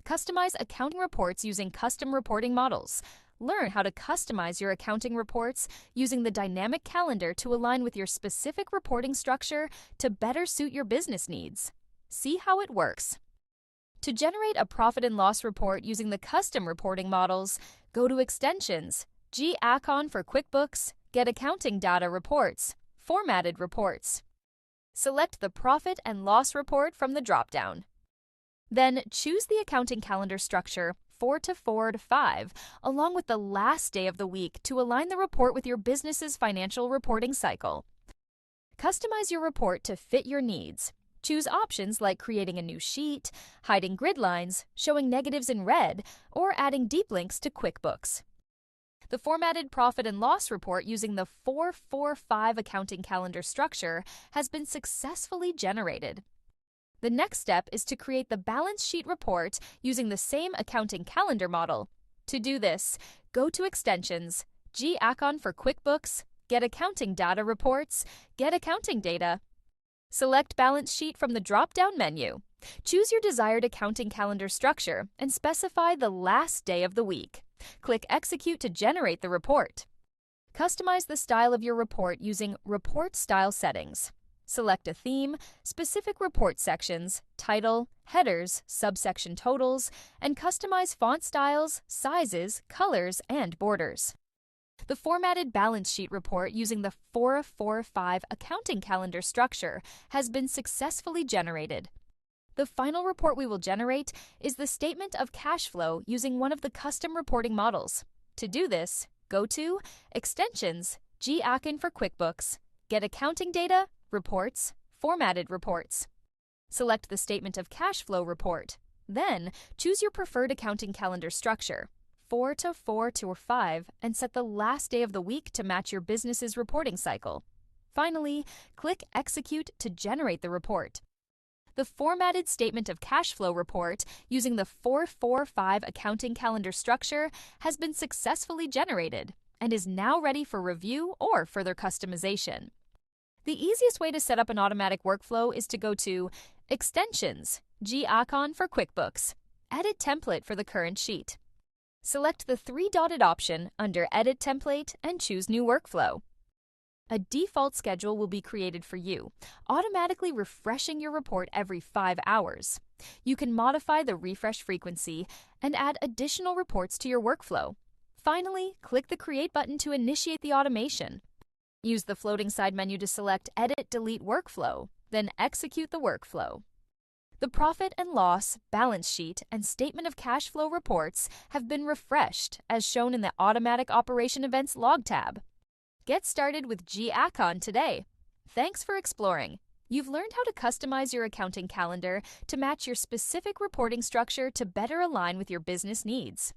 Customize accounting reports using custom reporting models. Learn how to customize your accounting reports using the dynamic calendar to align with your specific reporting structure to better suit your business needs. See how it works. To generate a profit and loss report using the custom reporting models, go to Extensions, G-Accon for QuickBooks, Get Accounting Data Reports, Formatted Reports. Select the Profit and Loss Report from the dropdown. Then choose the accounting calendar structure 4 to 4 to 5, along with the last day of the week to align the report with your business's financial reporting cycle. Customize your report to fit your needs. Choose options like creating a new sheet, hiding grid lines, showing negatives in red, or adding deep links to QuickBooks. The formatted profit and loss report using the 4-4-5 accounting calendar structure has been successfully generated. The next step is to create the balance sheet report using the same accounting calendar model. To do this, go to Extensions, G-Accon for QuickBooks, Get Accounting Data Reports, Get Accounting Data. Select Balance Sheet from the drop-down menu. Choose your desired accounting calendar structure and specify the last day of the week. Click Execute to generate the report. Customize the style of your report using Report Style settings. Select a theme, specific report sections, title, headers, subsection totals, and customize font styles, sizes, colors, and borders. The formatted balance sheet report using the 4-4-5 accounting calendar structure has been successfully generated. The final report we will generate is the statement of cash flow using one of the custom reporting models. To do this, go to Extensions, G-Accon for QuickBooks, Get Accounting Data, Reports, Formatted Reports. Select the statement of cash flow report. Then, choose your preferred accounting calendar structure, 4 to 4 to 5, and set the last day of the week to match your business's reporting cycle. Finally, click Execute to generate the report. The formatted statement of cash flow report using the 4-4-5 accounting calendar structure has been successfully generated and is now ready for review or further customization. The easiest way to set up an automatic workflow is to go to Extensions, G-Accon for QuickBooks, Edit Template for the current sheet. Select the three-dotted option under Edit Template and choose New Workflow. A default schedule will be created for you, automatically refreshing your report every 5 hours. You can modify the refresh frequency and add additional reports to your workflow. Finally, click the Create button to initiate the automation. Use the floating side menu to select Edit Delete Workflow, then execute the workflow. The profit and loss, balance sheet, and statement of cash flow reports have been refreshed as shown in the Automatic Operation Events log tab. Get started with G-Accon today. Thanks for exploring. You've learned how to customize your accounting calendar to match your specific reporting structure to better align with your business needs.